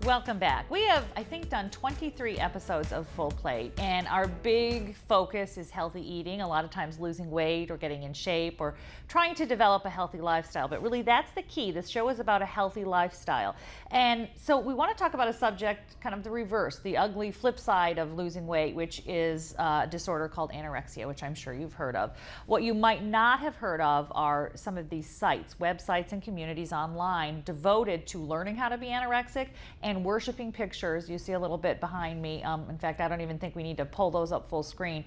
Welcome back. We have, I think, done 23 episodes of Full Plate, and our big focus is healthy eating, a lot of times losing weight or getting in shape or trying to develop a healthy lifestyle. But really, that's the key. This show is about a healthy lifestyle. And so we want to talk about a subject, kind of the reverse, the ugly flip side of losing weight, which is a disorder called anorexia, which I'm sure you've heard of. What you might not have heard of are some of these sites, websites and communities online devoted to learning how to be anorexic and worshiping pictures. You see a little bit behind me. In fact, I don't even think we need to pull those up full screen.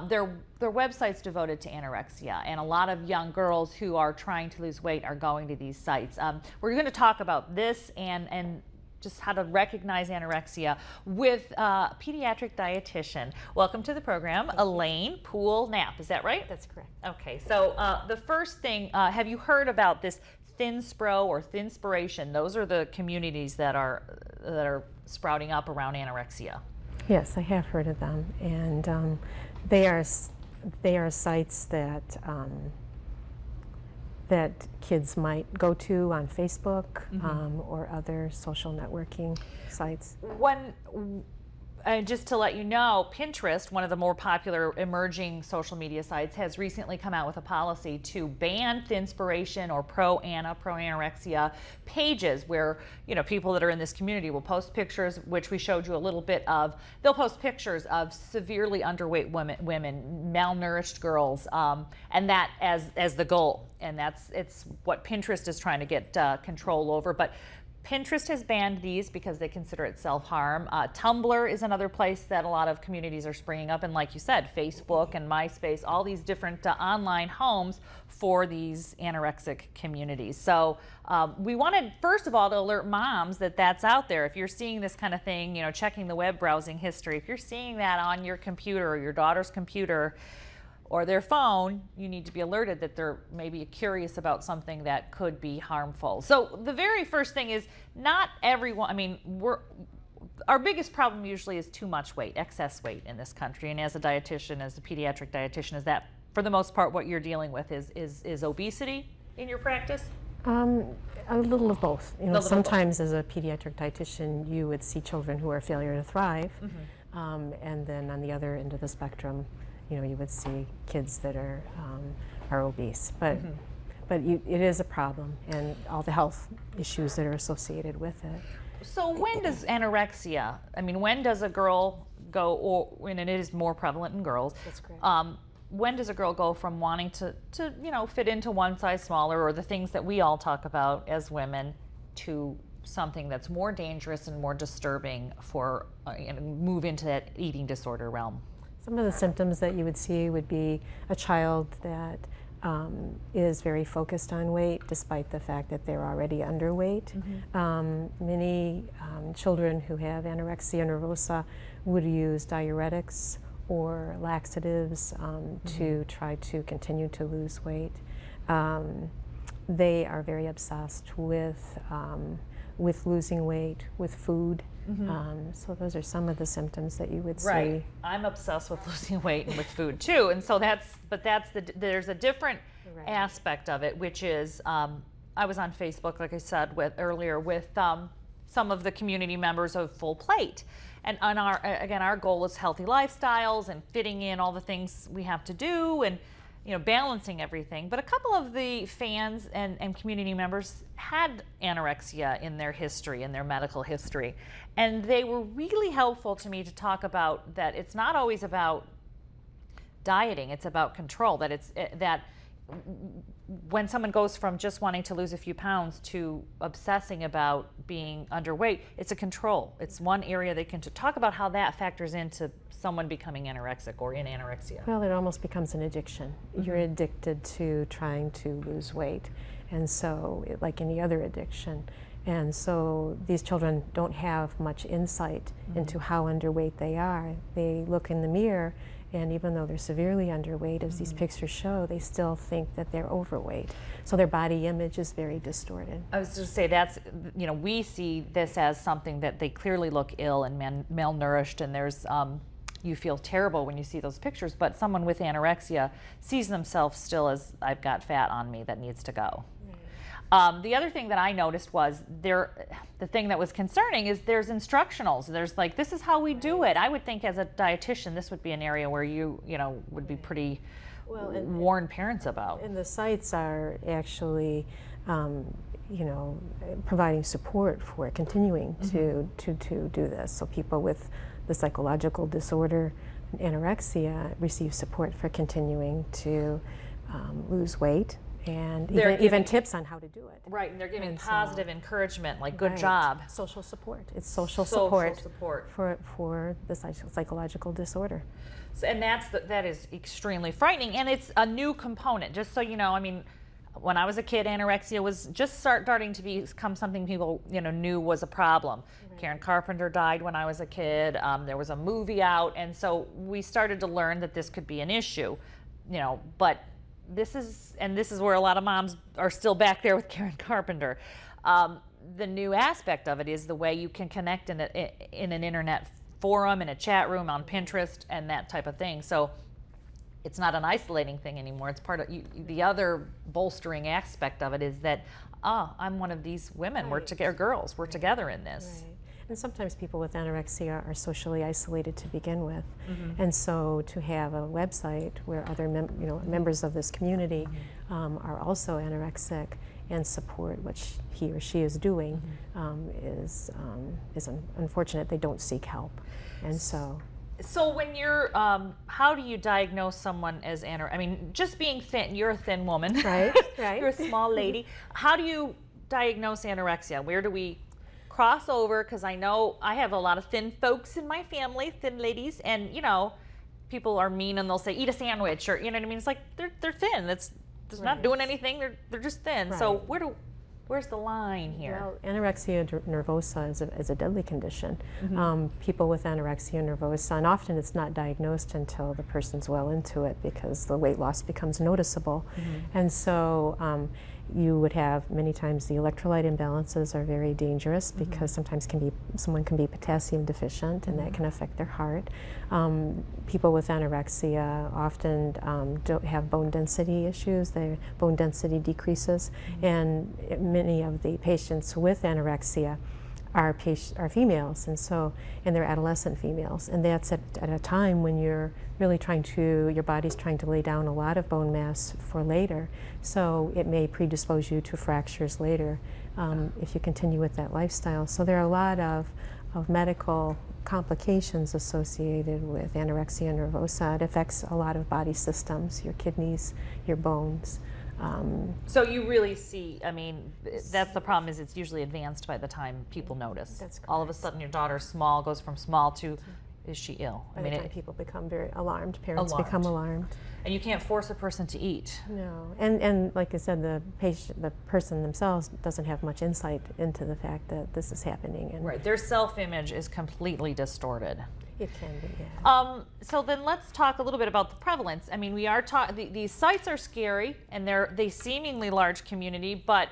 They're websites devoted to anorexia, and a lot of young girls who are trying to lose weight are going to these sites. We're going to talk about this and just how to recognize anorexia with a pediatric dietitian. Welcome to the program, Elaine Poole Knapp. Is that right? That's correct. Okay, so the first thing, have you heard about this Thinspro or Thinspiration? Those are the communities that are sprouting up around anorexia. Yes, I have heard of them, and they are sites that that kids might go to on Facebook or other social networking sites. Just to let you know, Pinterest, one of the more popular emerging social media sites, has recently come out with a policy to ban Thinspiration or pro-anorexia pages where, you know, people that are in this community will post pictures, which we showed you a little bit of. They'll post pictures of severely underweight women, malnourished girls, and that as the goal. And it's what Pinterest is trying to get control over. But Pinterest has banned these because they consider it self-harm. Tumblr is another place that a lot of communities are springing up, and like you said, Facebook and MySpace, all these different online homes for these anorexic communities. So we wanted, first of all, to alert moms that that's out there. If you're seeing this kind of thing, you know, checking the web browsing history, if you're seeing that on your computer or your daughter's computer or their phone, you need to be alerted that they're maybe curious about something that could be harmful. So the very first thing is, not everyone, I mean, our biggest problem usually is too much weight, excess weight in this country. And as a dietitian, as a pediatric dietitian, is that for the most part what you're dealing with is obesity in your practice? A little of both. You know, sometimes as a pediatric dietitian, you would see children who are failure to thrive, and then on the other end of the spectrum, you know, you would see kids that are obese, but it is a problem, and all the health issues that are associated with it. So when does anorexia, I mean, when does a girl go, and it is more prevalent in girls. That's correct. When does a girl go from wanting to you know, fit into one size smaller, or the things that we all talk about as women, to something that's more dangerous and more disturbing for you know, move into that eating disorder realm? Some of the symptoms that you would see would be a child that is very focused on weight despite the fact that they're already underweight. Many children who have anorexia nervosa would use diuretics or laxatives to try to continue to lose weight. They are very obsessed with losing weight, with food. So those are some of the symptoms that you would see. Right. I'm obsessed with losing weight and with food too, and so there's a different aspect of it, which is I was on Facebook, like I said earlier, with some of the community members of Full Plate, and on our goal is healthy lifestyles and fitting in all the things we have to do, and you know, balancing everything. But a couple of the fans and community members had anorexia in their history, in their medical history. And they were really helpful to me to talk about that it's not always about dieting, it's about control. That when someone goes from just wanting to lose a few pounds to obsessing about being underweight, it's a control. It's one area they can talk about how that factors into someone becoming anorexic or in anorexia. Well, it almost becomes an addiction. You're addicted to trying to lose weight, and so like any other addiction. And so these children don't have much insight into how underweight they are. They look in the mirror, and even though they're severely underweight, as these pictures show, they still think that they're overweight. So their body image is very distorted. I was just say that's, you know, we see this as something that they clearly look ill and malnourished, and there's you feel terrible when you see those pictures, but someone with anorexia sees themselves still as, I've got fat on me that needs to go. The other thing that I noticed was the thing that was concerning is there's instructionals. There's like, this is how we do it. I would think as a dietitian, this would be an area where you would be pretty warn parents about. And the sites are actually, providing support for continuing to do this. So people with the psychological disorder, anorexia, receive support for continuing to lose weight, and even tips on how to do it. Right, and they're giving And positive encouragement, like good Right. job. Social support. It's social support support. for the psychological disorder. So, and that is extremely frightening, and it's a new component. Just so you know, I mean, when I was a kid, anorexia was just starting to become something people knew was a problem. Right. Karen Carpenter died when I was a kid. There was a movie out, and so we started to learn that this could be an issue. But this is where a lot of moms are still back there with Karen Carpenter. The new aspect of it is the way you can connect in an internet forum, in a chat room, on Pinterest, and that type of thing. So it's not an isolating thing anymore. It's part of the other bolstering aspect of it is that, I'm one of these women. Right. We're together, girls. We're together in this. Right. And sometimes people with anorexia are socially isolated to begin with, Mm-hmm. and so to have a website where other members of this community are also anorexic and support what he or she is doing is unfortunate. They don't seek help, and so. So when you're, how do you diagnose someone as anorexia? I mean, just being thin, you're a thin woman. Right, right. You're a small lady. How do you diagnose anorexia? Where do we cross over? Because I know I have a lot of thin folks in my family, thin ladies, and people are mean and they'll say, eat a sandwich, or, you know what I mean? It's like, they're thin. It's not doing anything. They're just thin. Right. So where's the line here? Well, anorexia nervosa is a deadly condition. People with anorexia nervosa, and often it's not diagnosed until the person's well into it because the weight loss becomes noticeable. And so you would have many times the electrolyte imbalances are very dangerous because sometimes someone can be potassium deficient, and that can affect their heart. People with anorexia often don't have bone density issues. Their bone density decreases, and many of the patients with anorexia are females, and they're adolescent females, and that's at a time when you're really your body's trying to lay down a lot of bone mass for later, so it may predispose you to fractures later if you continue with that lifestyle. So there are a lot of medical complications associated with anorexia nervosa. It affects a lot of body systems, your kidneys, your bones. So you really see, I mean, that's the problem, is it's usually advanced by the time people notice. That's correct. All of a sudden your daughter's small, goes from small to, is she ill? By the time people become very alarmed, parents become alarmed. And you can't force a person to eat. No, and like I said, the person themselves doesn't have much insight into the fact that this is happening. And Right, their self-image is completely distorted. It can be, yeah. So then let's talk a little bit about the prevalence. I mean, we are talking, these sites are scary, and they seemingly large community, but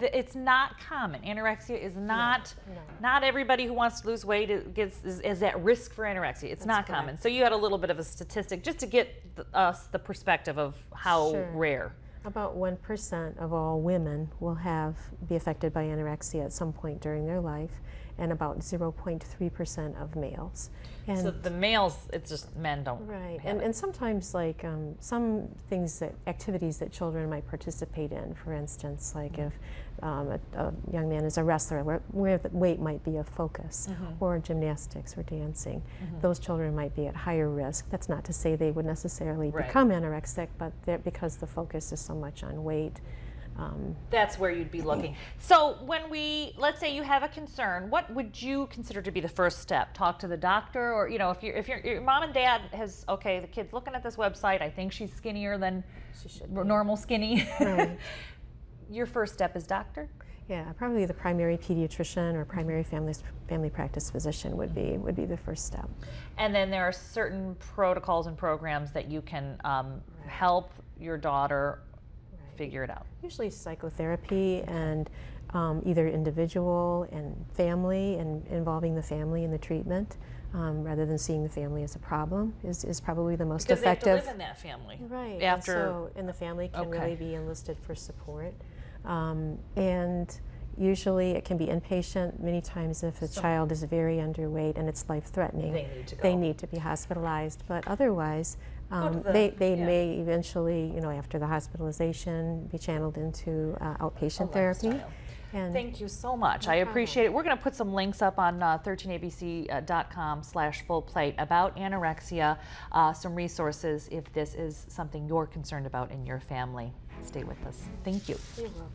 it's not common. Anorexia is not, not everybody who wants to lose weight is at risk for anorexia. It's not common. So you had a little bit of a statistic just to get us the perspective of how rare. About 1% of all women will be affected by anorexia at some point during their life, and about 0.3% of males. And so the males, it's just men don't. Right, and sometimes like some activities that children might participate in, for instance, like if a young man is a wrestler where the weight might be a focus, or gymnastics or dancing, those children might be at higher risk. That's not to say they would necessarily become anorexic, but because the focus is so much on weight. That's where you'd be looking. So when let's say you have a concern, what would you consider to be the first step? Talk to the doctor, or if your mom and dad the kid's looking at this website, I think she's skinnier than She should normal skinny. Right. Your first step is doctor? Yeah, probably the primary pediatrician or primary family practice physician would be the first step. And then there are certain protocols and programs that you can help your daughter figure it out. Usually psychotherapy and either individual and family, and involving the family in the treatment. rather than seeing the family as a problem is probably the most Because effective. they have to live in that family. Right. After, and the family can Okay. really be enlisted for support. And usually it can be inpatient. Many times if a child is very underweight and it's life-threatening, They need to go. they need to be hospitalized. But otherwise, to the- they yeah. may eventually, after the hospitalization, be channeled into outpatient therapy. lifestyle. And Thank you so much. No I problem. appreciate it. We're going to put some links up on 13abc.com/full-plate about anorexia, some resources if this is something you're concerned about in your family. Stay with us. Thank you. You're welcome.